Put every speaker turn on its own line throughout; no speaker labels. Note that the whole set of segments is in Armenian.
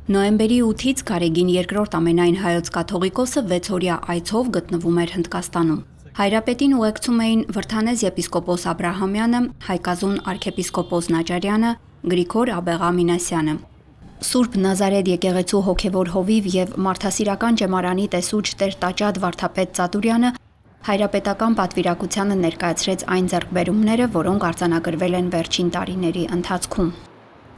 Նոյեմբերի 8-ից Գարեգին II ամենայն հայոց կաթողիկոսը 6-օրյա այցով գտնվում էր Հնդկաստանում։ Հայրապետին ուղեկցում էին Վրթանեզ եպիսկոպոս Աբրահամյանը, Հայկազուն արքեպիսկոպոս Նաջարյանը, Գրիգոր Աբեղա Մինասյանը։ Սուրբ Նազարեթ եկեղեցու հոգևոր հովիվ եւ մարդասիրական ջեմարանի տեսուչ Տեր Տաճատ վարդապետ Ծատուրյանը հայրապետական պատվիրակությանը ներկայացրեց այն ձեռքբերումները, որոնք արձանագրվել են վերջին տարիների ընթացքում։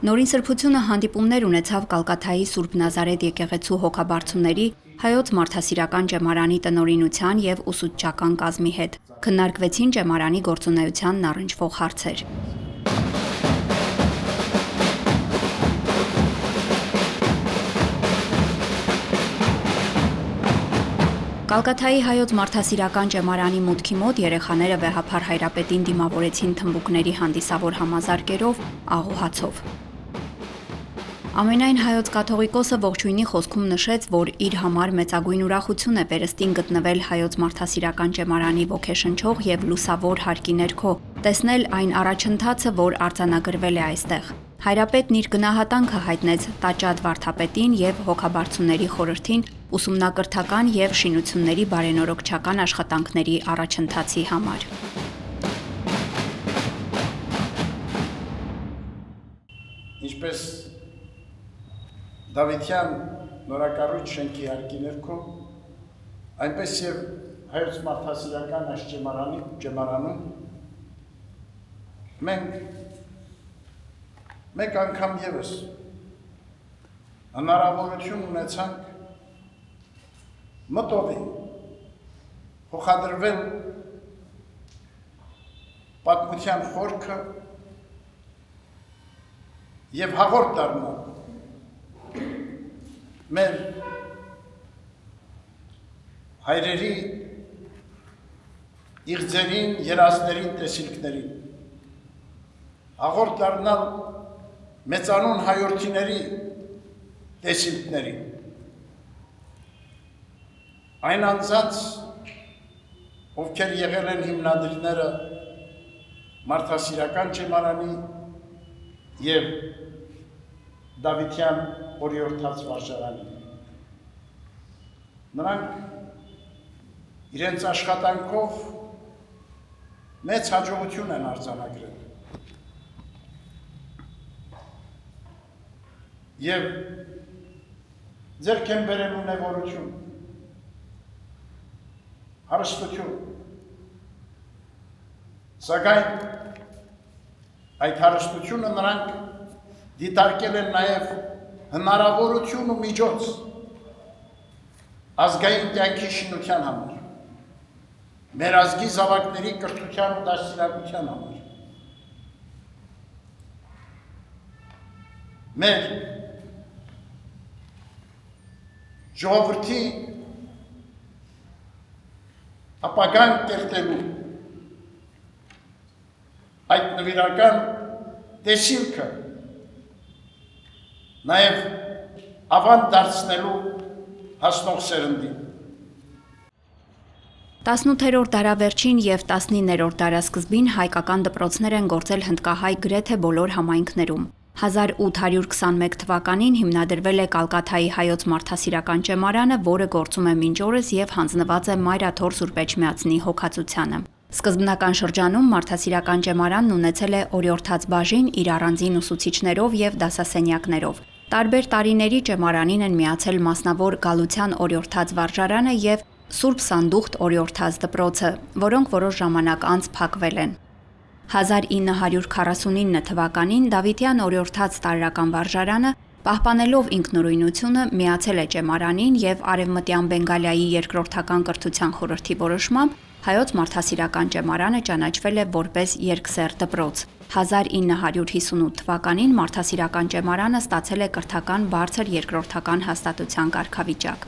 Նորին սրբությունը հանդիպումներ ունեցավ Կալկաթայի Սուրբ Նազարեթ եկեղեցու հոգաբարձուների, հայոց մարդասիրական ջեմարանի տնօրինության եւ ուսուցչական կազմի հետ։ Քննարկվեցին ջեմարանի գործունեությանն առնչվող հարցեր։ Կալկաթայի հայոց մարդասիրական ջեմարանի մուտքի մոտ երեխաները վեհափառ հայրապետին դիմավորեցին թմբուկների հանդիսավոր համազարկերով, աղոհացով։ Ամենայն հայոց կաթողիկոսը ողջույնի խոսքում նշեց, որ իր համար մեծագույն ուրախություն է վերստին գտնվել հայոց մարդասիրական ջեմարանի ոգեշնչող եւ լուսավոր հարկի ներքո, տեսնել այն առաջընթացը, որ արձանագրվել է այստեղ։ Հայրապետն իր գնահատանքը հայտնեց Տաճատ վարդապետին եւ հոգաբարձուների խորհրդին ուսումնակրթական եւ շինությունների բարենորոգչական աշխատանքների առաջընթացի համար։
Ինչպես Դավիթյան նորակառույց շենքի հարկի ներքո, այնպես եւ հայոց մարդասիրական այս ջեմարանում մենք մեկ անգամ եւս հնարավորություն ունեցանք մտովի փոխադրվել պատմության խորքը եւ հաղորդ դառնալ մեր հայրերի իղձերին, երազներին, տեսիլքներին, հաղորդ դառնալ մեծանուն հայորդիների տեսիլքներին, այն անձանց, ովքեր եղել են հիմնադիրները մարդասիրական ջեմարանի եւ Դավիթյան օրիորդաց վարժարանի։ Նրանք իրենց աշխատանքով մեծ հաջողություն են արձանագրել եւ ձեռք են բերել ունևորություն, հարստություն, սակայն այդ հարստությունը նրանք դիտարկել են նաև հնարավորություն ու միջոց ազգային կյանքի շինության համար, մեր ազգի զավակների կրթության ու դաստիարակության համար, մեր ժողովրդի ապագան կերտելու այդ նվիրական տեսիլքը նաև ավանդ դարձնելու հասնող սերնդին։
18-րդ դարավերջին եւ 19-րդ դարասկզբին հայկական դպրոցներ են գործել հնդկահայ գրեթե բոլոր համայնքներում։ 1821 թվականին հիմնադրվել է Կալկաթայի հայոց մարդասիրական ջեմարանը, որը գործում է մինչ օրս եւ հանձնված է Մայրաթոր Սուրբ Էջմիածնի հոգացությանը։ Սկզբնական շրջանում մարդասիրական ջեմարանն ունեցել է օրիորդաց բաժին իր առանձին ուսուցիչներով եւ դասասենյակներով։ Տարբեր տարիների ջեմարանին են միացել մասնավոր Գալության օրիորդաց վարժարանը եւ Սուրբ Սանդուղթ օրիորդաց դպրոցը, որոնք որոշ ժամանակ անց փակվել են։ 1949 թվականին Դավիթյան օրիորդաց տարրական վարժարանը, պահպանելով ինքնուրույնությունը, միացել է ջեմարանին եւ Արևմտյան Բենգալիայի երկրորդական կրթության խորհրդի որոշմամբ հայոց մարդասիրական ջեմարանը ճանաչվել է որպես երկսեռ դպրոց։ 1958 թվականին մարդասիրական ջեմարանը ստացել է կրթական բարձր երկրորդական հաստատության կարգավիճակ։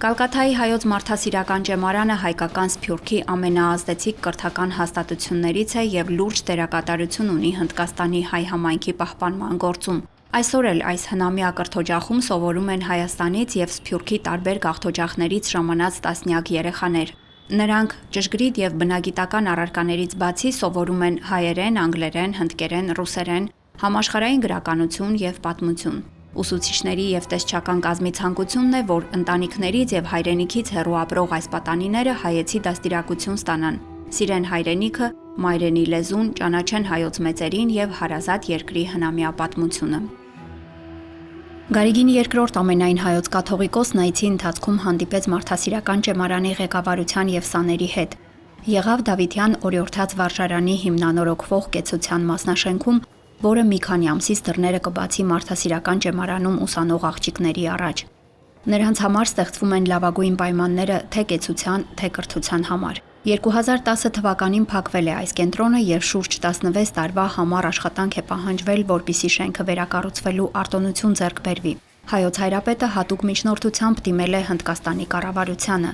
Կալկաթայի հայոց մարդասիրական ջեմարանը հայկական Սփյուռքի ամենաազդեցիկ կրթական հաստատություններից է եւ լուրջ դերակատարություն ունի Հնդկաստանի հայ համայնքի պահպանման գործում։ Այսօր էլ այս հնամյա կրթօջախում սովորում են Հայաստանից եւ Սփյուռքի տարբեր գաղթօջախներից ժամանած տասնյակ երեխաներ։ Նրանք ճշգրիտ եւ բնագիտական առարկաներից բացի սովորում են հայերեն, անգլերեն, հնդկերեն, ռուսերեն, համաշխարհային գրականություն եւ պատմություն։ Ուսուցիչների եւ տեսչական կազմի ցանկությունն է, որ ընտանիքներից եւ հայրենիքից հեռու ապրող այս պատանիները հայեցի դաստիարակություն ստանան, սիրեն հայրենիքը, մայրենի լեզուն, ճանաչեն հայոց մեծերին եւ հարազատ երկրի հնամյա պատմությունը։ Գարեգին II ամենայն հայոց կաթողիկոսն այցի ընթացքում հանդիպեց մարդասիրական ճեմարանի ղեկավարության եւ սաների հետ։ Եղավ Դավիթյան օրիորդաց վարժարանի հիմնանորոգվող կեցության մասնաշենքում, որը մի քանի ամսից դռները կբացի մարդասիրական ճեմարանում ուսանող աղջիկների առաջ։ Նրանց համար ստեղծվում են լավագույն պայմանները թե կեցության, թե կրթության համար։ 2010 թվականին փակվել է այս կենտրոնը եւ շուրջ 16 տարվա համար աշխատանք է պահանջվել, որպիսի շենքը վերակառուցվելու արտոնություն ձեռք բերվի։ Հայոց հայրապետը հատուկ միջնորդությամբ դիմել է Հնդկաստանի կառավարությանը։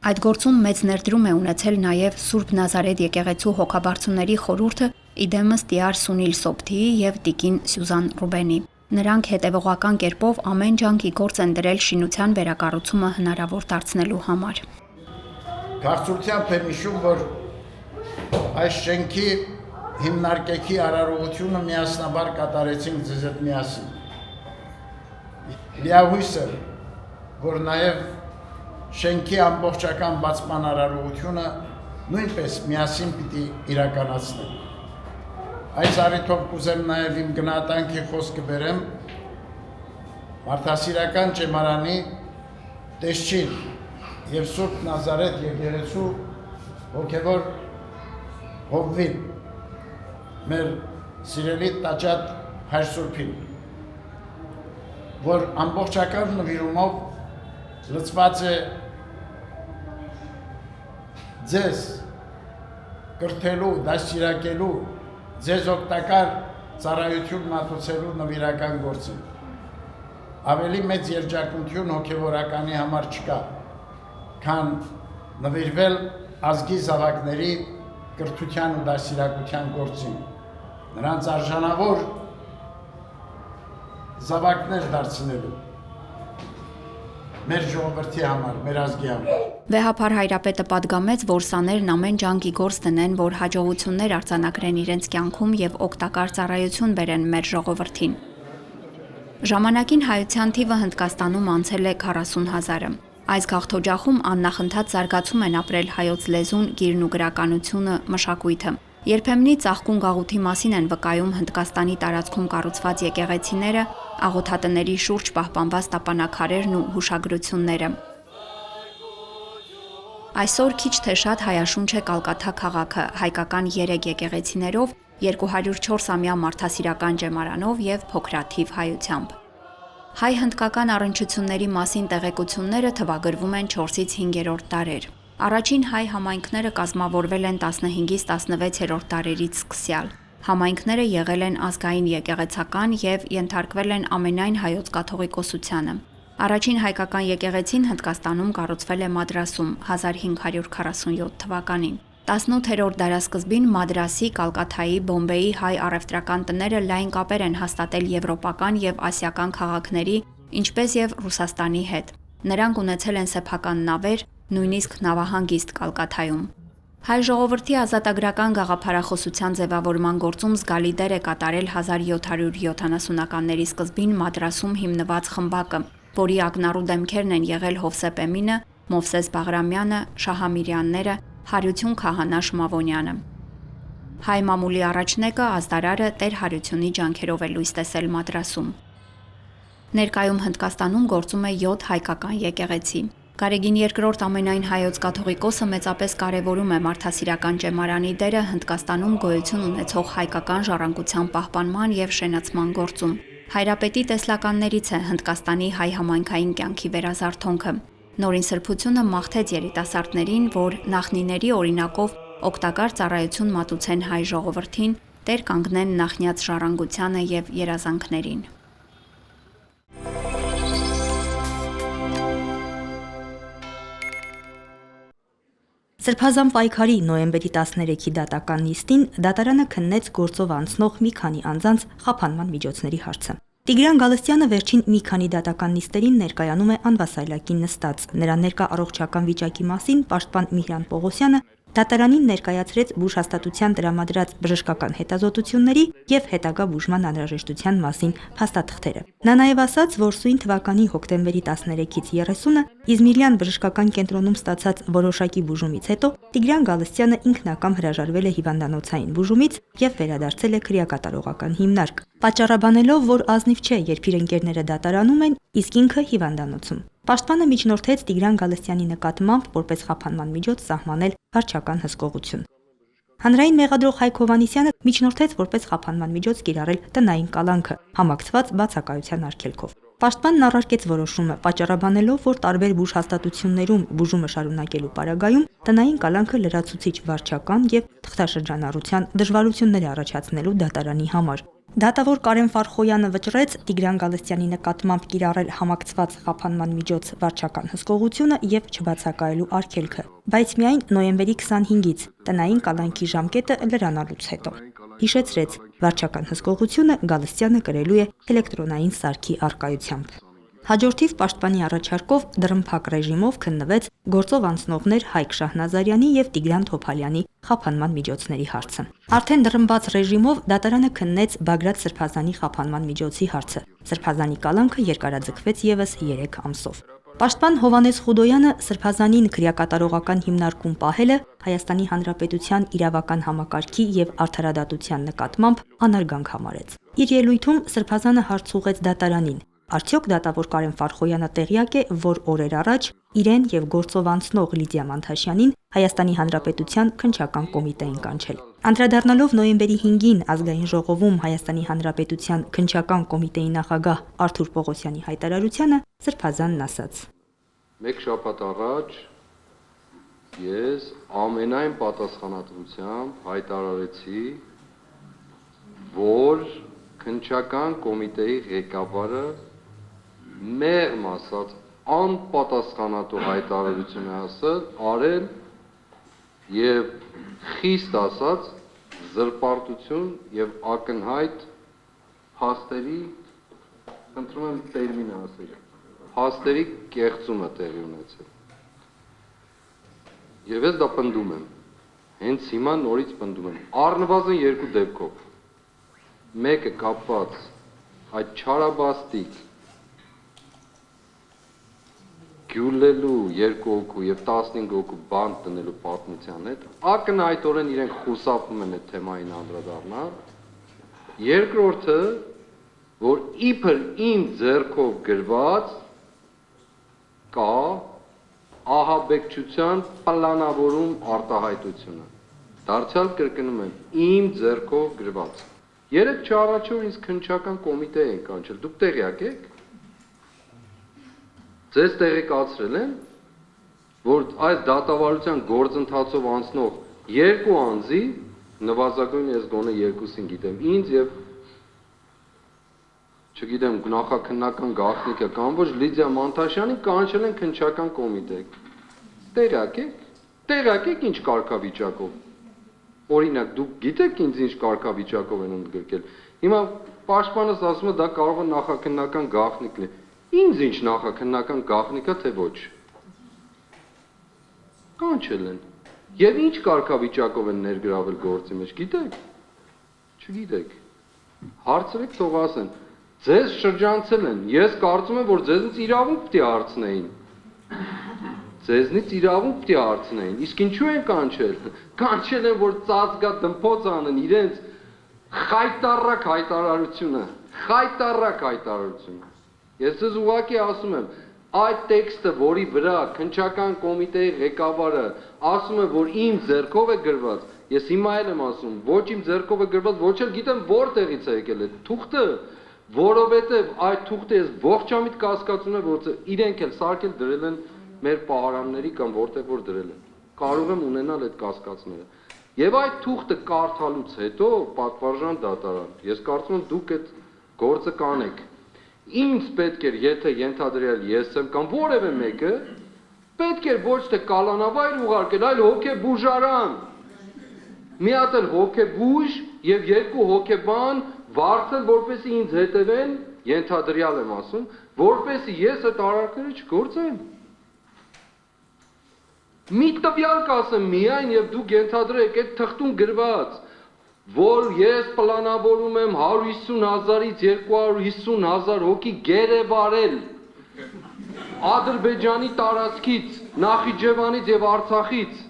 Այդ գործում մեծ ներդրում է ունեցել նաև Սուրբ Նազարեթ եկեղեցու հոգաբարձուների խորհուրդը, իդեմս Տիար Սունիլ Սոբթիի եւ Տիկին Սյուզան Ռուբենի։ Նրանք հետևողական կերպով ամեն ջանքի գործ են դրել շինության վերակառուցումը հնարավոր դարձնելու համար։
Քաղցրությամբ եմ հիշում, որ այս շենքի հիմնարկեքի արարողությունը միասնաբար կատարեցինք ձեզ հետ միասին։ Լիահույս եմ, որ նաև շենքի ամբողջական բացման արարողությունը նույնպես միասին պիտի իրականացնենք։ Այս առիթով կուզեմ նաև իմ գնահատանքի խոսքը բերեմ մարդասիրական ճեմարանի տեսչին եւ Սուրբ Նազարեթ եկեղեցու հոգևոր հովվին, մեր սիրելի տաճատ Հայր Սուրբին, որ ամբողջական նվիրումով լծված է ձեզ կրթելու, դաստիարակելու, ձեզ օգտակար ծառայություն մատուցելու նվիրական գործին։ Ավելի մեծ երջանկություն հոգևորականի համար չկա, քան նվիրվել ազգի զավակների կրթության ու դաստիարակության գործին, նրանց արժանավոր զավակներ դարձնելու մեր ժողովրդի համար, մեր ազգի համար։
Վեհափար հայրապետը պատգամեց, որ սաներն ամեն ջանքի գործ դնեն, որ հաջողություններ արձանագրեն իրենց կյանքում եւ օգտակար ծառայություն բերեն մեր ժողովրդին։ Ժամանակին հայության թիվը Հնդկաստանում անցել է 40,000-ը։ Այս գաղթօջախում աննախընթաց զարգացում են ապրել հայոց լեզուն, գիրն ու գրականությունը, մշակույթը։ Երբեմնի ծաղկուն գաղութի մասին են վկայում Հնդկաստանի տարածքում կառուցված եկեղեցիները, աղոթատների շուրջ պահպանված տապանակարերն ու հուշագրությունները։ Այսօր քիչ թե շատ հայաշունչ է Կալկաթա քաղաքը հայկական 3 եկեղեցիներով, 204-ամյա մարդասիրական ճեմարանով եւ փոքրաթիվ հայությամբ։ Հայ-հնդկական առնչությունների մասին տեղեկությունները թվագրվում են 4-ից 5-րդ դարեր։ Առաջին հայ համայնքները կազմավորվել են 15-ից 16-րդ դարերից սկսյալ։ Համայնքները եղել են ազգային եկեղեցական եւ ենթարկվել են ամենայն հայոց կաթողիկոսությանը։ Առաջին հայկական եկեղեցին Հնդկաստանում կառուցվել է Մադրասում 1547 թվականին։ 18-րդ դարասկզբին Մադրասի, Կալկաթայի, Բոմբեի հայ առևտրական տները լայն կապեր են հաստատել եվրոպական եւ ասիական քաղաքների, ինչպես եւ Ռուսաստանի հետ։ Նրանք ունեցել են սեփական նավեր, նույնիսկ նավահանգիստ Կալկաթայում։ Հայ ժողովրդի ազատագրական գաղափարախոսության ձևավորման գործում զգալի դեր է կատարել 1770-ականների սկզբին Մադրասում հիմնված խմբակը, որի ակնառու դեմքերն են եղել Հովսեփ Էմինը, Մովսես Բաղրամյանը, Շահամիրյանները, Հարություն Քահանա Շմավոնյանը։ Հայ մամուլի առաջնեկը ազդարարը Տեր Հարությունի ջանքերով է լույս տեսել Մադրասում։ Ներկայում Հնդկաստանում գործում է 7 հայկական եկեղեցի։ Գարեգին II ամենայն հայոց կաթողիկոսը մեծապես կարևորում է մարդասիրական ճեմարանի դերը Հնդկաստանում գոյություն ունեցող հայկական ժառանգության պահպանման եւ շենացման գործում։ Հայրապետի տեսլականներից է Հնդկաստանի հայ համայնքային կյանքի վերազարթոնքը։ Նորին սրբությունը մաղթեց երիտասարդներին, որ նախնիների օրինակով օգտակար ծառայություն մատուցեն հայ ժողովրդին, տեր կանգնեն նախնյաց ժառանգությանը եւ երազանքներին։
Սրբազան պայքարի նոյեմբերի 13-ի դատական նիստին դատարանը քննեց գործով անցնող մի քանի անձանց խափանման միջոցների հարցը։ Տիգրան Գալստյանը վերջին մի քանի դատական նիստերին ներկայանում է անվասայլակին նստած։ Նրա ներկա առողջական վիճակի մասին պաշտպան Միհրան Պողոսյանը Դատարանին ներկայացրեց բուժհաստատության տրամադրած բժշկական հետազոտությունների եւ հետագա բուժման անհրաժեշտության մասին փաստաթղթերը։ Նա նաեւ ասաց, որ սույն թվականի հոկտեմբերի 13-ից 30-ը Իզմիրյան բժշկական կենտրոնում ստացած որոշակի բուժումից հետո Տիգրան Գալստյանը ինքնակամ հրաժարվել է հիվանդանոցային բուժումից եւ վերադարձել է քրեակատարողական հիմնարկ, պատճառաբանելով, որ ազնիվ չէ, երբ իր ընկերները դատարանում են, իսկ ինքը հիվանդանոցում։ Պաշտպանը միջնորդեց Տիգրան Գալստյանի նկատմամբ որպես խափանման միջոց սահմանել վարչական հսկողություն։ Հանրային մեղադրող Հայկ Հովհաննիսյանը միջնորդեց որպես խափանման միջոց կիրառել տնային կալանքը, համակցված բացակայության արգելքով։ Պաշտպանն առարկեց որոշումը, պատճառաբանելով, որ տարբեր բուժհաստատություններում բուժումը շարունակելու պարագայում տնային կալանքը լրացուցիչ վարչական եւ թղթաշրջանառության դժվարություններ է առաջացնելու դատարանի համար։ Դատավոր Կարեն Ֆարխոյանը վճռեց Տիգրան Գալստյանի նկատմամբ կիրառել համակցված խափանման միջոց վարչական հսկողությունը եւ չբացակայելու արգելքը, բայց միայն նոյեմբերի 25-ից տնային կալանքի ժամկետը լրանալուց հետո։ Հիշեցրեց, վարչական հսկողությունը Գալստյանը կրելու է էլեկտրոնային սարքի առկայությամբ։ Հաջորդիվ պաշտպանի առաջարկով դռնփակ ռեժիմով քննվեց գործով անցնողներ Հայկ Շահնազարյանի եւ Տիգրան Թոփալյանի խափանման միջոցների հարցը։ Արդեն դռնբաց ռեժիմով դատարանը քննեց Բագրատ Սրբազանի խափանման միջոցի հարցը։ Սրբազանի կալանքը երկարաձգվեց եւս 3 ամսով։ Պաշտպան Հովհաննես Խուդոյանը Սրբազանին քրեակատարողական հիմնարկում պահելը Հայաստանի Հանրապետության իրավական համակարգի եւ արդարադատության նկատմամբ անարգանք համարեց։ Իր ելույթում Սրբազանը հարց ուղղեց դատարանին. Արդյոք դատավոր Կարեն Ֆարխոյանը տեղյակ է, որ օրեր առաջ իրեն եւ գործով անցնող Լիդիա Մանթաշյանին Հայաստանի Հանրապետության քննչական կոմիտեին կանչել։ Անդրադառնալով նոյեմբերի 5-ին ազգային ժողովում Հայաստանի Հանրապետության քննչական կոմիտեի նախագահ Արթուր Պողոսյանի հայտարարությանը Սրբազանն ասաց.
Մեկ շաբաթ առաջ ես ամենայն պատասխանատվությամբ հայտարարեցի, որ քննչական կոմիտեի ղեկավարը մեղմ ասած անպատասխանատու հայտարարություն է արել եւ խիստ ասած զրպարտություն եւ ակնհայտ փաստերի, խնդրում եմ տերմինը ասեք, փաստերի կեղծում է տեղի ունեցել։ Եվ ես դա պնդում եմ, հենց հիմա նորից պնդում եմ, առնվազն 2 դեպքով։ Մեկը կապված այդ չարաբաստիկ գյուլելու 2 հոգու եւ 15 հոգու բանտ տնելու պատմության հետ, ակնհայտորեն իրենք խուսափում են այդ թեմային անդրադառնալ։ Երկրորդը, որ իբր իմ ձեռքով գրված կա ահաբեկչության պլանավորում արտահայտությունը։ Դարձյալ կրկնում եմ, իմ ձեռքով գրված։ 3 չառաջով ինձ քննչական կոմիտե են կանչել, դուք տեղյակ եք։ Ձեզ տեղեկացրել են, որ այս դատավարության գործընթացով անցնող 2 անձի, նվազագույնը ես գոնե 2-ին գիտեմ, ինձ եւ չգիտեմ, նախաքննական գաղտնիքը կամ ոչ Լիդիա Մանթաշյանի կանչել են քննչական կոմիտե։ Տեղյակ եք։ Տեղյակ եք ինչ կարգավիճակով։ Օրինակ, դուք գիտեք ինձ ինչ կարգավիճակով են ընդգրկել։ Հիմա պաշտպանս ասում է դա կարող է նախաքննական գաղտնիք լինել։ Ինձ ինչ նախաքննական գաղտնիքա թե ոչ։ Կանչել են։ Եվ ինչ կարգավիճակով են ներգրավել գործի մեջ, գիտեք։ Չգիտեք։ Հարցրեք թող ասեն։ Ձեզ շրջանցել են։ Ես կարծում եմ, որ ձեզնից իրավունք պետք է հարցնեին։ Ձեզնից իրավունք պետք է հարցնեին։ Իսկ ինչու են կանչել։ Կանչել են, որ ծածկա դմփոց անեն իրենց խայտարակ հայտարարությունը։ Խայտարակ հայտարարությունը։ Ես ձեզ ուղղակի ասում եմ, այդ տեքստը, որի վրա քննչական կոմիտեի ղեկավարը ասում է, որ իմ ձեռքով է գրված, ես հիմա էլ եմ ասում, ոչ իմ ձեռքով է գրված, ոչ էլ գիտեմ որտեղից է եկել այդ թուղթը, որովհետև այդ թուղթը ես ողջամիտ կասկածում եմ, որ իրենք էլ սարքել դրել են մեր պահարանների կամ որտեղ որ դրել են։ Կարող եմ ունենալ այդ կասկածները։ Եվ այդ թուղթը կարդալուց հետո պատվարժան դատարան, ես կարծում եմ դուք այդ գործը կանեք։ Ինձ պետք էր, եթե ենթադրյալ ես եմ կամ որևէ մեկը, պետք էր ոչ թե կալանավայր ուղարկել, այլ հոգեբուժարան։ Մի հատ էլ հոգեբուժ եւ 2 հոգեբան վարձել, որպեսզի ինձ հետևեն, ենթադրյալ եմ ասում, որպեսզի ես այդ արարքները չգործեմ։ Մի տվյալ կասեմ միայն եւ դուք ենթադրեք այդ թղթում գրված, որ ես պլանավորում եմ 150,000-ից 250,000 հոգի գերեվարել Ադրբեջանի տարածքից, Նախիջևանից եւ Արցախից։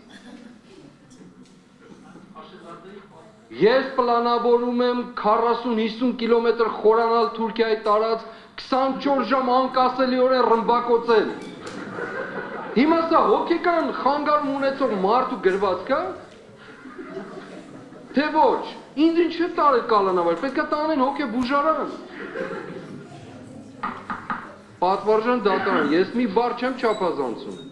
Ես պլանավորում եմ 40-50 կիլոմետր խորանալ Թուրքիայի տարած 24 ժամ անկասելիորեն ռմբակոծել։ Հիմա սա հոգեկան խանգարում ունեցող մարդու գրված կա։ Թե ոչ, ինձ ինչ է տարել կալանավար, պետք է տանեն հոգեբուժարան։ Պատվարժան դատարան, ես մի բառ չեմ չափազանցում։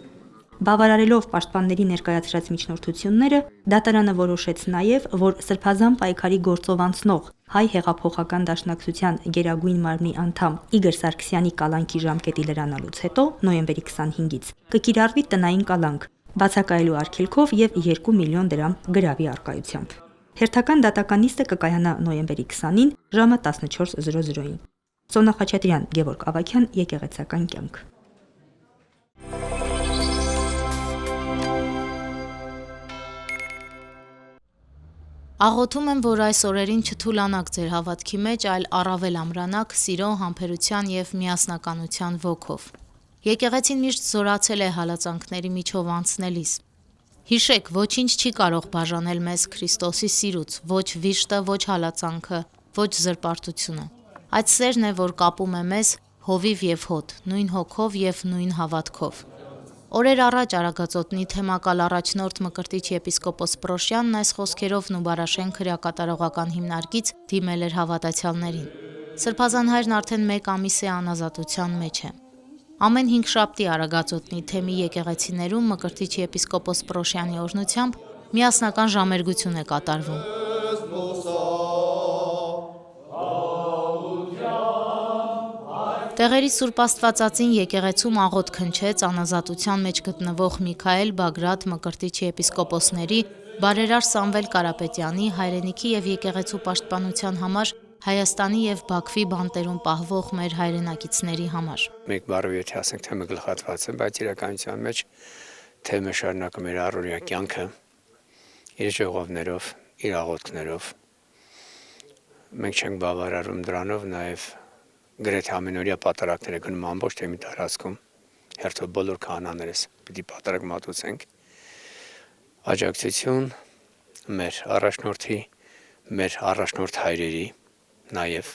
Բավարարելով պաշտպանների ներկայացրած միջնորդությունները, դատարանը որոշեց նաև, որ Սրբազան պայքարի գործով անցնող Հայ հեղափոխական դաշնակցության գերագույն մարմնի անդամ Իգոր Սարգսյանի կալանքի ժամկետի լրանալուց հետո, նոյեմբերի 25-ից, կկիրառվի տնային կալանք, բացակայելու արգելքով եւ 2 միլիոն դրամ գրավի առկայությամբ։ Հերթական դատական նիստը կկայանա նոյեմբերի 20-ին ժամը 14:00-ին։ Սոնա Խաչատրյան, Գևորգ Ավագյան, Եկեղեցական կյանք։
Աղոթում եմ, որ այս օրերին չթուլանաք ձեր հավատքի մեջ, այլ առավել ամրանաք սիրո, համբերության եւ միասնականության ոգով։ Եկեղեցին միշտ զորացել է հալածանքների միջով անցնելիս։ Հիշեք, ոչինչ չի կարող բաժանել մեզ Քրիստոսի սիրուց, ոչ վիշտը, ոչ հալածանքը, ոչ զրպարտությունը։ Այդ սերն է, որ կապում է մեզ հովիվ եւ հոտ, նույն հոգով եւ նույն հավատքով։ Օրեր առաջ Արագածոտնի թեմակալ առաջնորդ Մկրտիչ եպիսկոպոս Պրոշյանն այս խոսքերով Նուբարաշեն քրեակատարողական հիմնարկից դիմել էր հավատացյալներին։ Սրբազան հայրն արդեն 1 ամիս է անազատության մեջ է։ Ամեն 5 շաբթի Արագածոտնի թեմի եկեղեցիներում Մկրտիչ եպիսկոպոս Պրոշյանի օրհնությամբ միասնական ժամերգություն է կատարվում։ Տեղերի Սուրբ Աստվածածին եկեղեցում աղոթ քնչեց անազատության մեջ գտնվող Միքայել Բագրատ Մկրտիչ եպիսկոպոսների, բարերար Սամվել Կարապետյանի, հայրենիքի եւ եկեղեցու պաշտպանության համար Հայաստանի եւ Բաքվի բանտերում պահվող մեր հայրենակիցների համար։
Մեկ բառով եթե ասենք թեմը գլխատված է, բայց իրականության մեջ թեմը շարունակում էր առօրյա կյանքը իր ժողովներով, իր աղոթքներով։ Մենք չենք բավարարում դրանով նաեւ գրեթե ամենօրյա պատարակները գնում ամբողջ թեմի տարածքում, հերթով բոլոր քահանաներս պիտի պատարակ մատուցենք, աջակցություն մեր առաջնորդի, մեր առաջնորդ հայրերի, նաև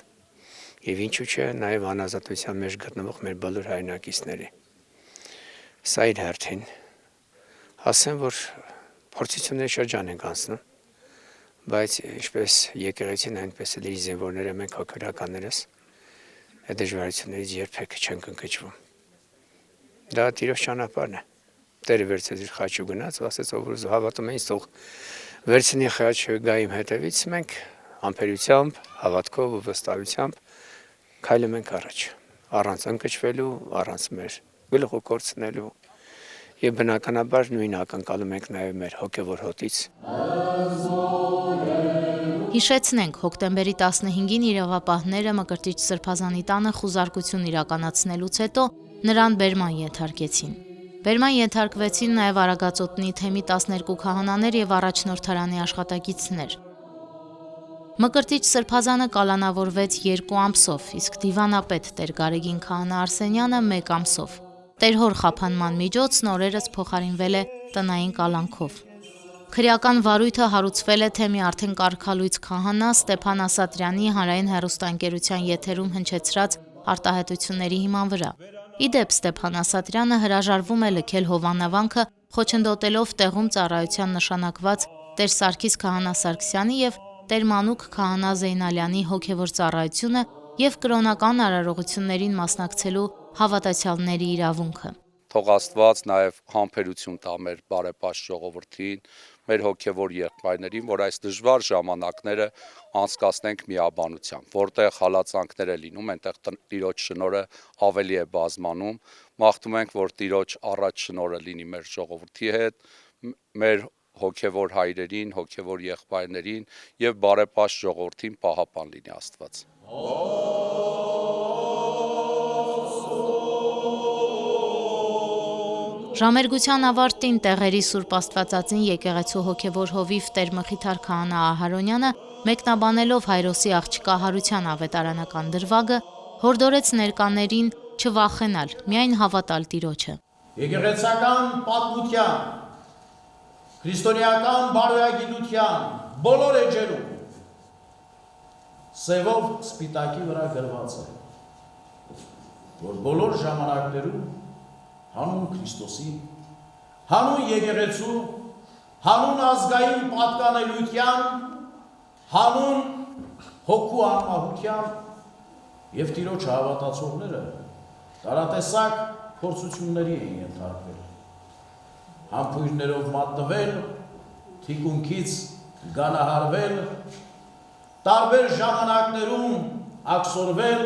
եւ ինչու՞ չէ, նաև անազատության մեջ գտնվող մեր բոլոր հայրենակիցների։ Սա իր հերթին, ասեմ, որ փորձությունների շրջան ենք անցնում, բայց ինչպես եկեղեցին, այնպես էլ իր զինվորները, մենք հոգեբաններս այդ դժվարություններից երբեք չենք ընկճվում։ Դա Տիրոջ ճանապարհն է։ Տերը վերցրեց իր խաչը ու գնաց, ասեց, ով որ հավատում է, թող վերցնի խաչը գա իմ հետևից, մենք համբերությամբ, հավատքով ու վստահությամբ քայլում ենք առաջ, առանց ընկճվելու, առանց մեր գլուխը կորցնելու եւ բնականաբար նույն ակնկալում ենք նաեւ մեր հոգեվոր հոտից։
Հիշեցնենք, հոկտեմբերի 15-ին իրավապահները Մկրտիչ Սրբազանի տանը խուզարկություն իրականացնելուց հետո նրան բերման ենթարկեցին։ Բերման ենթարկվեցին նաև Արագածոտնի թեմի 12 քահանաներ եւ առաջնորդարանի աշխատակիցներ։ Մկրտիչ Սրբազանը կալանավորվեց 2 ամսով, իսկ դիվանապետ Տեր Գարեգին քահանա Արսենյանը 1 ամսով։ Տերհոր խափանման միջոցն օրերս փոխարինվել է տնային կալանքով։ Քրեական վարույթը հարուցվել է թեմի արդեն կարգալույց քահանա Ստեփան Ասատրյանի հանրային հեռուստաընկերության եթերում հնչեցրած արտահայտությունների հիման վրա։ Իդեպ Ստեփան Ասատրյանը հրաժարվում է լքել հովանավանքը, խոչընդոտելով տեղում ծառայության նշանակված Տեր Սարգիս քահանա Սարգսյանի եւ Տեր Մանուկ քահանա Զեյնալյանի հոգեվոր ծառայությունը եւ կրոնական արարողություններին մասնակցելու հավատացյալների իրավունքը։
Թող Աստված նաև համբերություն տա մեր բարեպաշտ ժողովրդին, մեր հոգևոր եղբայրներին, որ այս դժվար ժամանակները անցկացնենք միաբանությամբ, որտեղ հալածանքներ է լինում, այնտեղ Տիրոջ շնորհը ավելի է բազմանում, մաղթում ենք, որ Տիրոջ առաջ շնորհը լինի մեր ժողովրդի հետ, մեր հոգևոր հայրերին, հոգևոր եղբայրներին եւ բարեպաշտ ժողովրդին պահապան լինի Աստված։
Ժամերգության ավարտին տեղերի Սուրբ Աստվածածին եկեղեցու հոգևոր հովիվ Տեր Մխիթար Քահանա Ահարոնյանը մեկնաբանելով Հայրոսի աղջկա Հարության ավետարանական դրվագը հորդորեց ներկաներին չվախենալ, միայն հավատալ Տիրոջը։
Եկեղեցական պատմության, քրիստոնեական բարոյագիտության բոլոր էջերում սևով սպիտակի վրա գրված է, որ բոլոր ժամանակներում հանուն Քրիստոսի, հանուն եկեղեցու, հանուն ազգային պատկանելության, հանուն հոգու անմահության եւ Տիրոջ հավատացողները տարատեսակ փորձությունների են ենթարկվել, համբույրներով մատնվել, թիկունքից գանահարվել, տարբեր ժամանակներում աքսորվել,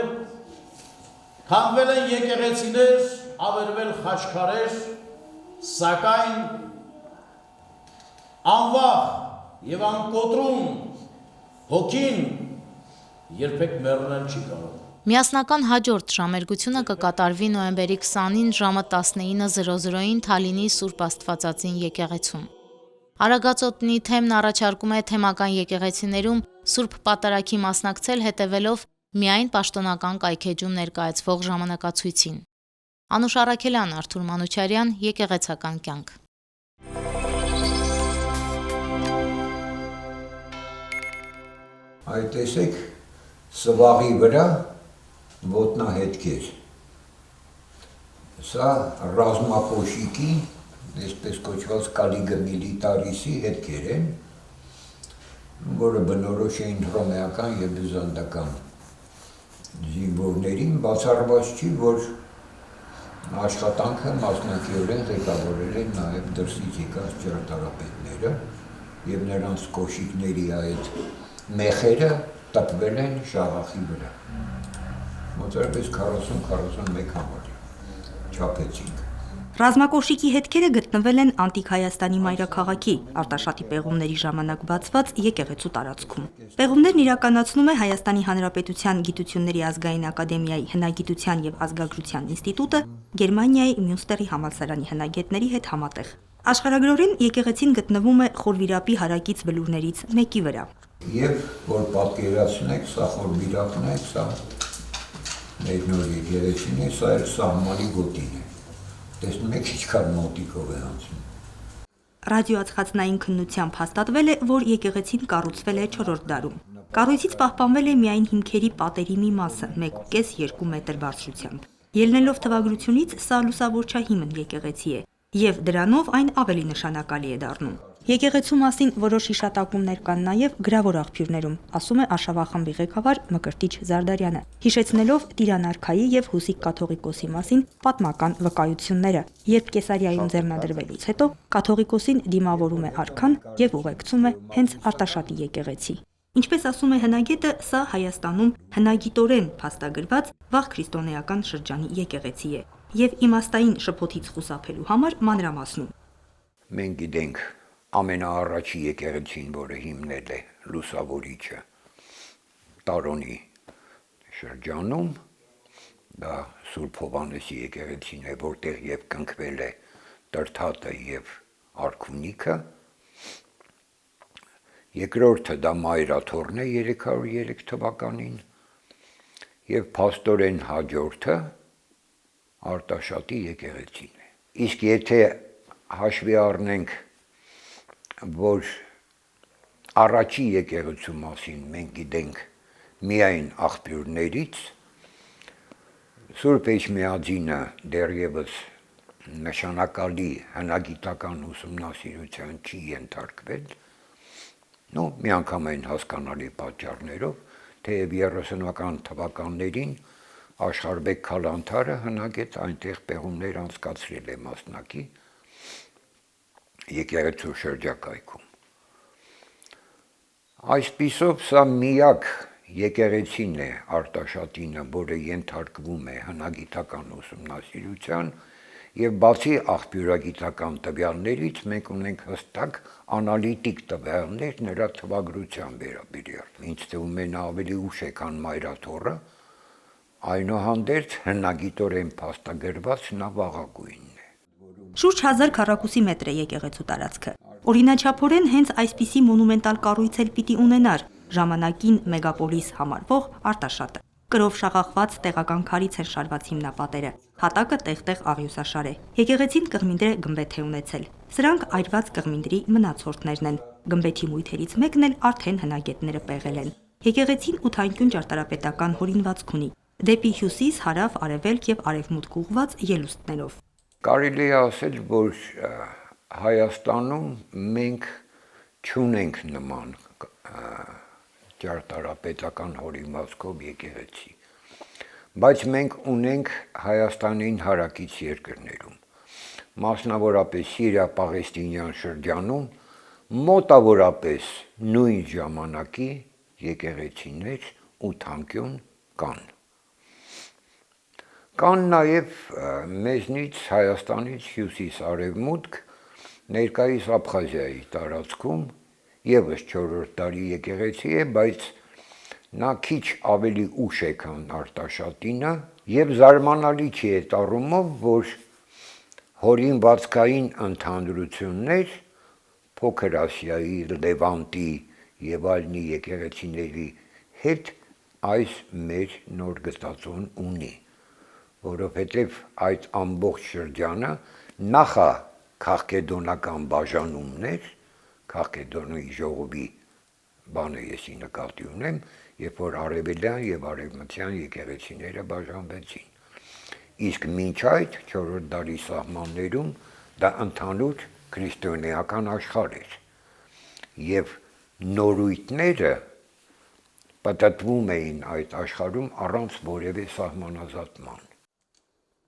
քանդվել են եկեղեցիներ, ավերվել խաչքարեր, սակայն անվախ եւ անկոտրում հոգին երբեք մեռնել չի կարող։
Միասնական հաջորդ ժամերգությունը կկատարվի նոյեմբերի 20-ին ժամը 19:00-ին Թալինի Սուրբ Աստվածածին եկեղեցում։ Արագածոտնի թեմն առաջարկում է թեմական եկեղեցիներում Սուրբ Պատարագի մասնակցել հետևելով միայն պաշտոնական կայքեջում ներկայացվող ժամանակացույցին։ Անուշ Առաքելյան, Արթուր Մանուչարյան, Եկեղեցական կյանք։
Այդ տեսեք սվաղի վրա ոտնահետքեր։ Սա ռազմակոշիկի, այսպես կոչված կալիգա միլիտարիսի հետքեր են, որը բնորոշ էին հռոմեական եւ բյուզանդական զինվորներին, բացառված չի, որ աշխատանքը մասնակիորեն ղեկավարել են նաեւ դրսից եկած ճարտարապետները եւ նրանց կոշիկների այդ մեխերը տպվել են շաղախի վրա։ Մոտարպես 40-41 համար չափեցինք։
Ռազմակոշիկի հետքերը գտնվել են Անտիկ Հայաստանի մայրաքաղաքի Արտաշատի պեղումների ժամանակ բացված եկեղեցու տարածքում։ Պեղումներն իրականացնում է Հայաստանի Հանրապետության Գիտությունների ազգային ակադեմիայի հնագիտության եւ ազգագրության ինստիտուտը Գերմանիայի Մյունստերի համալսարանի հնագետների հետ համատեղ։ Աշխարհագրորեն եկեղեցին գտնվում է Խորվիրապի հարակից բլուրներից մեկի վրա։
Եվ որ պատկերացնեք, սա Խորվիրապն է, սա մեր նոր եկեղեցին է, սա էլ սահմանի գոտին է։ Տեսնում եք ինչքան մոտիկով է անցնում։
Ռադիոածխածնային քննությամբ հաստատվել է, որ եկեղեցին կառուցվել է 4-րդ դարում։ Կառույցից պահպանվել է միայն հիմքերի պատերի մի մասը, 1.5-2 մետր բարձրությամբ։ Ելնելով թվագրությունից, սա լուսավորչահիմն եկեղեցի է, եւ դրանով այն ավելի նշանակալի է դառնում։ Եկեղեցու մասին որոշ հիշատակումներ կան նաև գրավոր աղբյուրներում, ասում է Արշավախմբի ղեկավար Մկրտիչ Զարդարյանը, հիշեցնելով Տիրանարքայի եւ Հուսիկ կաթողիկոսի մասին պատմական վկայությունները, երբ Կեսարիայում ձեռնադրվելուց հետո կաթողիկոսին դիմավորում է արքան եւ ուղեկցում է հենց Արտաշատի եկեղեցի։ Ինչպես ասում է հնագետը, սա Հայաստանում հնագիտորեն փաստագրված վաղ քրիստոնեական շրջանի եկեղեցի է եւ իմաստային շփոթից խուսափելու համար մանրամասնում։
Մենք գիտենք ամենաառաջի եկեղեցին, որը հիմնել է լուսավորիչը Տարոնի շրջանում, դա Սուրբ Հովհաննեսի եկեղեցին է, որտեղ եւ կնքվել է Տրթատը եւ Արքունիքը, երկրորդը դա Մայրաթորն է 303 թվականին եւ փաստորեն հաջորդը Արտաշատի եկեղեցին է։ Իսկ եթե հաշվի առնենք, որ առաջի եկեղեցու մասին մենք գիտենք միայն աղբյուրներից, Սուրբ Էջմիածինը դեռևս նշանակալի հնագիտական ուսումնասիրության չի ենթարկվել, միանգամայն հասկանալի պատճառներով, թեև 30-ական թվականներին Աշխարհբեկ Քալանթարը հնագետ այնտեղ պեղումներ անցկացրել է մասնակի եկեղեցու շրջակայքում։ Այսպիսով սա միակ եկեղեցին է Արտաշատինը, որը ենթարկվում է հնագիտական ուսումնասիրության եւ բացի աղբյուրագիտական տվյալներից մենք ունենք հստակ անալիտիկ տվյալներ նրա թվագրության վերաբերյալ։ Ինձ թվում է նա ավելի ուշ է, քան Մայրաթորը, այնուհանդերձ հնագիտորեն փաստագրված նա վաղագույնն է։
Շուրջ 1000 քառակուսի մետր է եկեղեցու տարածքը։ Օրինաչափորեն հենց այսպիսի մոնումենտալ կառույց էլ պիտի ունենար ժամանակին մեգապոլիս համարվող Արտաշատը։ Կրով շաղախված տեղական քարից են շարված հիմնապատերը։ Հատակը տեղ-տեղ աղյուսաշար է։ Եկեղեցին կղմինդրե գմբեթ է ունեցել։ Սրանք այրված կղմինդրի մնացորդներն են։ Գմբեթի մույթերից մեկն էլ արդեն հնագետները պեղել են։ Եկեղեցին ութանկյուն ճարտարապետական հորինվածք ունի։ Դեպի հյուսիս, հարավ, արևելք եւ արևմուտք ուղղված ելուստներով։
Կարելի է ասել, որ Հայաստանում մենք չունենք նման ճարտարապետական հորինվածքով եկեղեցի, բայց մենք ունենք Հայաստանին հարակից երկրներում, մասնավորապես Սիրիա-Պաղեստինյան շրջանում մոտավորապես նույն ժամանակի եկեղեցիներ ութանկյուն կան։ Կան նաև մեզնից Հայաստանից հյուսիս-արևմուտք ներկայիս Աբխազիայի տարածքում եւս 4-րդ դարի եկեղեցի է, բայց նա քիչ ավելի ուշ է, քան Արտաշատինը, եւ զարմանալի չի այդ առումով, որ հորինվածքային ընդհանրություններ Փոքր Ասիայի, Լևանտի եւ այլնի եկեղեցիների հետ այս մեր նոր գտածոն ունի, որովհետեւ այդ ամբողջ շրջանը նախա քաղկեդոնական բաժանումներ, Քաղկեդոնի ժողովի բանը եսի նկատի ունեմ, երբ որ արևելյան եւ արևմտյան եկեղեցիները բաժանվեցին։ Իսկ մինչ այդ 4-րդ դարի սահմաններում դա ընդհանուր քրիստոնեական աշխարհ էր։ Եվ նորույթները պատտվում էին այդ աշխարհում առանց որևէ սահմանազատման։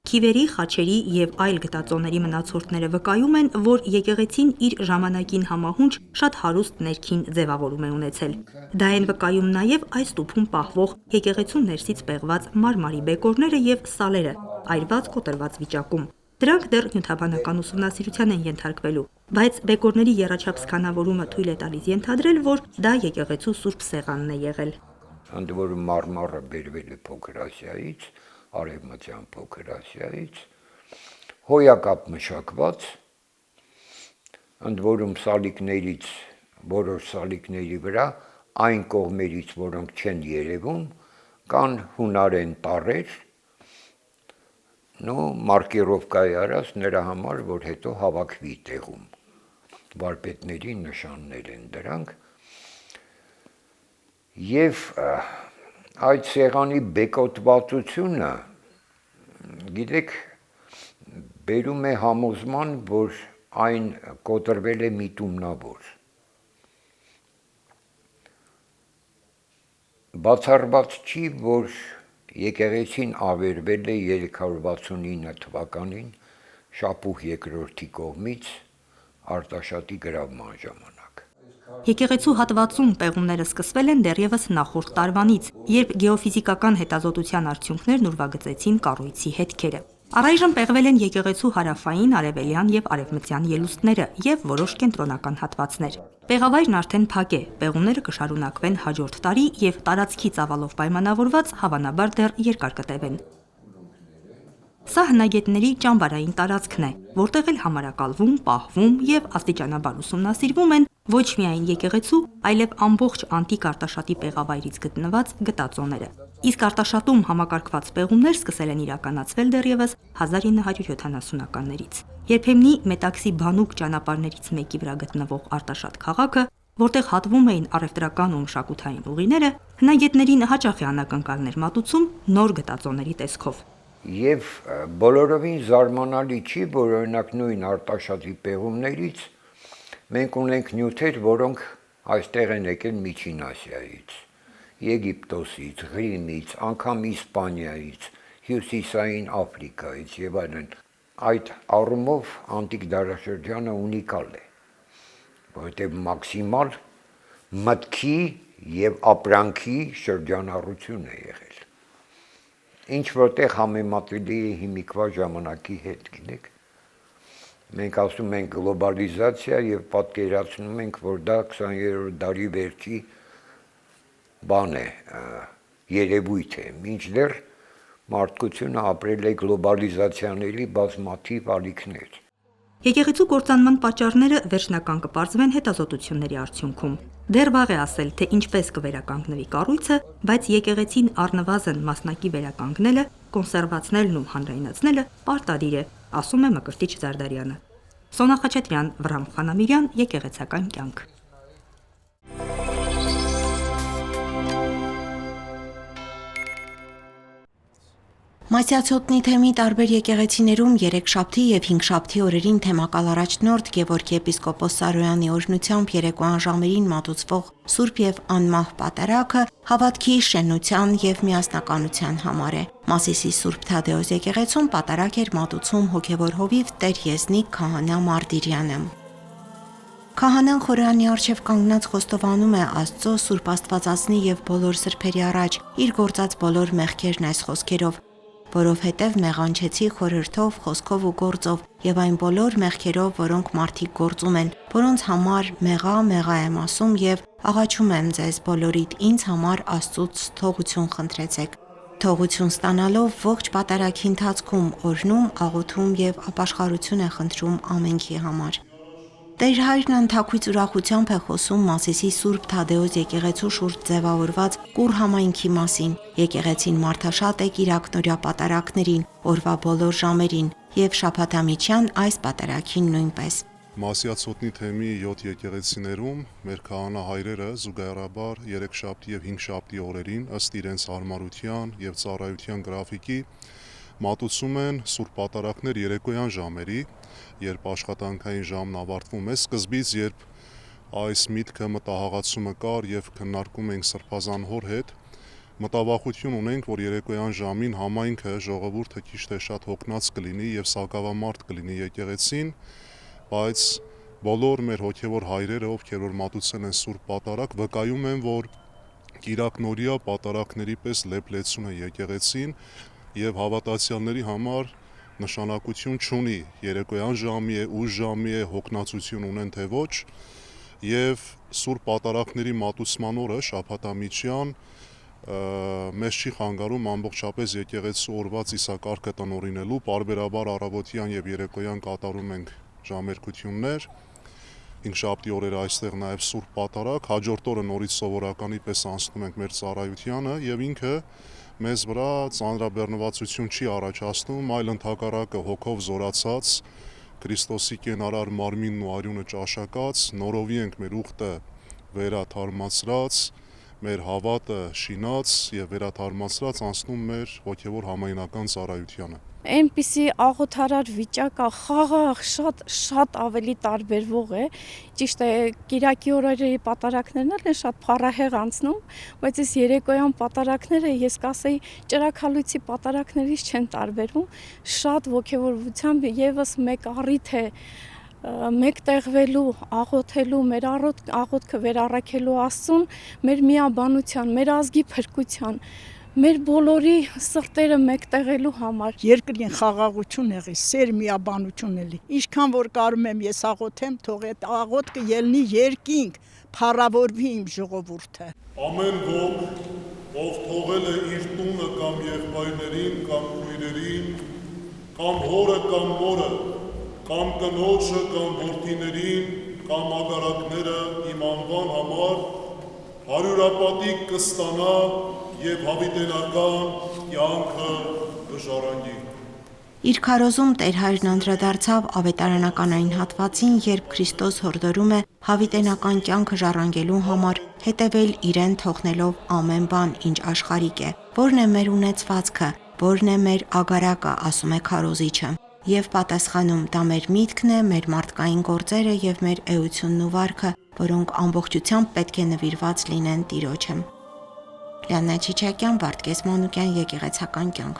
Քիվերի, խաչերի եւ այլ գտածոների մնացորդները վկայում են, որ եկեղեցին իր ժամանակին համահունչ շատ հարուստ ներքին ձևավորում է ունեցել։ Դա են վկայում նաեւ այս տուփում պահվող եկեղեցու ներսից պեղված մարմարի բեկորները եւ սալերը, այրված կոտրված վիճակում։ Դրանք դեռ նյութաբանական ուսումնասիրության են ենթարկվելու, բայց բեկորների եռաչափ սկանավորումը թույլ է տալիս ենթադրել, որ դա եկեղեցու սուրբ սեղանն է եղել։
Ընդ որում մարմարը բերվել է Փոքր Ասիայից, Արևմտյան Փոքր Ասիայից, հոյակապ մշակված, ընդ որում սալիկներից, որոշ սալիկների վրա այն կողմերից, որոնք չեն երևում, կան հունարեն տառեր, մարկիրովկայի արած նրա համար, որ հետո հավաքվի տեղում, վարպետների նշաններ են դրանք, եւ այդ սեղանի բեկոտվածությունը, գիտեք, բերում է համոզման, որ այն կոտրվել է միտումնավոր։ Բացառված չի, որ եկեղեցին ավերվել է 369 թվականին Շապուհ II կողմից Արտաշատի գրավման ժամանակ։
Եկեղեցու հատվածում պեղումները սկսվել են դեռևս նախորդ տարվանից, երբ գեոֆիզիկական հետազոտության արդյունքներն ուրվագծեցին կառույցի հետքերը։ Առայժմ պեղվել են եկեղեցու հարավային, արևելյան եւ արևմտյան ելուստները եւ որոշ կենտրոնական հատվածներ։ Պեղավայրն արդեն փակ է, պեղումները կշարունակվեն հաջորդ տարի եւ տարածքի ծավալով պայմանավորված հավանաբար դեռ երկար կտևեն։ Սա հնագետների ճամբարային տարածքն է, որտեղ էլ համարակալվում, պահվում եւ աստիճանաբար ուսումնասիրվում են ոչ միայն եկեղեցու, այլև ամբողջ անտիկ Արտաշատի պեղավայրից գտնված գտածոները։ Իսկ Արտաշատում համակարգված պեղումներ սկսել են իրականացվել դեռևս 1970-ականներից։ Երբեմնի Մետաքսի բանուկ ճանապարհներից մեկի վրա գտնվող Արտաշատ քաղաքը, որտեղ հատվում էին առևտրական ու մշակութային ուղիները, հնագետներին հաճախ է անակնկալներ մատուցում նոր գտածոների տեսքով։
Եվ բոլորովին զարմանալի չի, որ օրինակ նույն Արտաշատի պեղումներից մենք ունենք նյութեր, որոնք այստեղ են եկել Միջին Ասիայից, Եգիպտոսից, Ղրիմից, անգամ Իսպանիայից, Հյուսիսային Աֆրիկայից եւ այլն։ Այդ առումով անտիկ դարաշրջանը ունիկալ է, որովհետեւ մաքսիմալ մտքի եւ ապրանքի շրջանառություն է եղել։ Ինչ որտեղ համեմատելի է հիմիկվա ժամանակի հետ, գիտեք։ Մենք ասում ենք գլոբալիզացիա եւ պատկերացնում ենք, որ դա 20-րդ դարի վերջի բան է, երևույթ է, մինչդեռ մարդկությունը ապրել է գլոբալիզացիաների բազմաթիվ ալիքներ։
Եկեղեցու կործանման պատճառները վերջնական կպարզվեն հետազոտությունների արդյունքում։ Դեռ վաղ է ասել, թե ինչպես կվերականգնվի կառույցը, բայց եկեղեցին առնվազն մասնակի վերականգնելը, կոնսերվացնելն ու հանրայնացնելը պարտադիր է, ասում է Մկրտիչ Զարդարյանը։ Սոնա Խաչատրյան, Վրամ Խանամիրյան, Եկեղեցական կյանք։
Մասյացոտնի թեմի տարբեր եկեղեցիներում երեքշաբթի եւ հինգշաբթի օրերին թեմակալ առաջնորդ Գևորգ եպիսկոպոս Սարոյանի օրհնությամբ երեկոյան ժամերին մատուցվող Սուրբ եւ անմահ պատարագը հավատքի, շենության եւ միասնականության համար է։ Մասիսի Սուրբ Թադեոս եկեղեցում պատարագ էր մատուցում հոգևոր հովիվ Տեր Եզնիկ քահանա Մարտիրյանը։ Քահանան խորանի առջև կանգնած խոստովանում է Աստծո Սուրբ Աստվածածնի եւ բոլոր սրբերի առաջ իր գործած բոլոր մեղքերն այս խոսքերով, որովհետև մեղանչեցի խորհրդով, խոսքով ու գործով եւ այն բոլոր մեղքերով, որոնք մարդիկ գործում են, որոնց համար մեղա եմ ասում եւ աղաչում եմ ձեզ բոլորիդ ինձ համար Աստծուց թողություն խնդրեցեք։ Թողություն ստանալով ողջ պատարագի ընթացքում օրհնում, աղոթում եւ ապաշխարություն է խնդրում ամենքի համար։ Տեր հայրն անթակույց ուրախությամբ է խոսում Մասիսի Սուրբ Թադեոս եկեղեցու շուրջ ձևավորված կուռ համայնքի մասին։ Եկեղեցին մարդաշատ է կիրակնօրյա պատարագներին, օրվա բոլոր ժամերին եւ շաբաթամիջյան այս պատարագին նույնպես։
Մասյացոտնի թեմի 7 եկեղեցիներում մեր քահանա հայրերը զուգահեռաբար երեքշաբթի եւ հինգշաբթի օրերին ըստ իրենց հարմարության եւ ծառայության գրաֆիկի մատուցում են սուրբ պատարագներ երեկոյան ժամերի, երբ աշխատանքային ժամն ավարտվում է, սկզբից երբ այս միտքը մտահաղացումը կար եւ քննարկում ենք սրբազան հոր հետ, մտավախություն ունենք, որ երեկոյան ժամին համայնքը ժողովուրդը քիչ թե շատ հոգնած կլինի եւ սակավամարտ կլինի եկեղեցին, բայց բոլոր մեր հոգևոր հայրերը, ովքեր որ մատուցել են սուրբ պատարագ, վկայում են, որ կիրակնօրյա պատարագների պես լեփլեցուն է եկեղեցին եւ հավատացյալների համար նշանակություն չունի երեկոյան ժամի է, ուշ ժամի է, հոգնածություն ունեն թե ոչ, եւ սուրբ պատարագների մատուցման օրը շաբաթամիջյան մեզ չի խանգարում ամբողջապես եկեղեցու օրվա ծիսակարգը տնօրինելու, պարբերաբար առավոտյան եւ երեկոյան կատարում ենք ժամերկություններ, հինգշաբթի օրերը այստեղ նաեւ սուրբ պատարագ, հաջորդ օրը նորից սովորականի պես անցնում ենք մեր ծառայությանը եւ ինքը մեզ վրա ծանրաբեռնվածություն չի առաջացնում, այլ ընդհակառակը հոգով զորացած, Քրիստոսի կենարար մարմինն ու արյունը ճաշակած, նորովի ենք մեր ուխտը վերաթարմացրած, մեր հավատը շինած եւ վերաթարմացրած անցնում մեր հոգեվոր համայնական ծառայությանը։
Այնպիսի աղոթարար վիճակ է, խաղաղ, շատ ավելի տարբերվող է, ճիշտ է, կիրակի օրերի պատարագներն էլ են շատ փառահեղ անցնում, բայց այս երեկոյան պատարագները ես կասեի ճրագալույցի պատարագներից չեն տարբերվում, շատ ոգևորությամբ եւս մեկ առիթ է մեկտեղվելու, աղոթելու, մեր աղոթքը վերառաքելու Աստծուն, մեր միաբանության, մեր ազգի փրկության, մեր բոլորի սրտերը մեկտեղելու համար։
Երկրին խաղաղություն եղի, սեր միաբանություն ելի։ Ինչքան որ կարում եմ ես աղոթեմ, թող այդ աղոթքը ելնի երկինք, փառավորվի իմ ժողովուրդը։
Ամեն ոք, ով թողել է իր տունը կամ եղբայրներին, կամ քույրերին, կամ հորը կամ մորը, կամ կնոջը կամ որդիներին, կամ ագարակները իմ անվան համար, հարյուրապատիկ կստանա եւ հավիտենական կյանքը կժառանգի։
Իր քարոզում Տեր հայրն անդրադարձավ ավետարանական այն հատվածին, երբ Քրիստոս հորդորում է հավիտենական կյանքը ժառանգելու համար հետևել իրեն թողնելով ամեն բան, ինչ աշխարհիկ է։ Որն է մեր ունեցվածքը, որն է մեր ագարակը, ասում է քարոզիչը։ Եվ պատասխանում դա մեր միտքն է, մեր մարդկային գործերը եւ մեր էությունն ու վարքը, որոնք ամբողջությամբ պետք է նվիրված լինեն Տիրոջը։ Լիանա Չիչակյան, Վարդգես Մանուկյան, Եկեղեցական կյանք։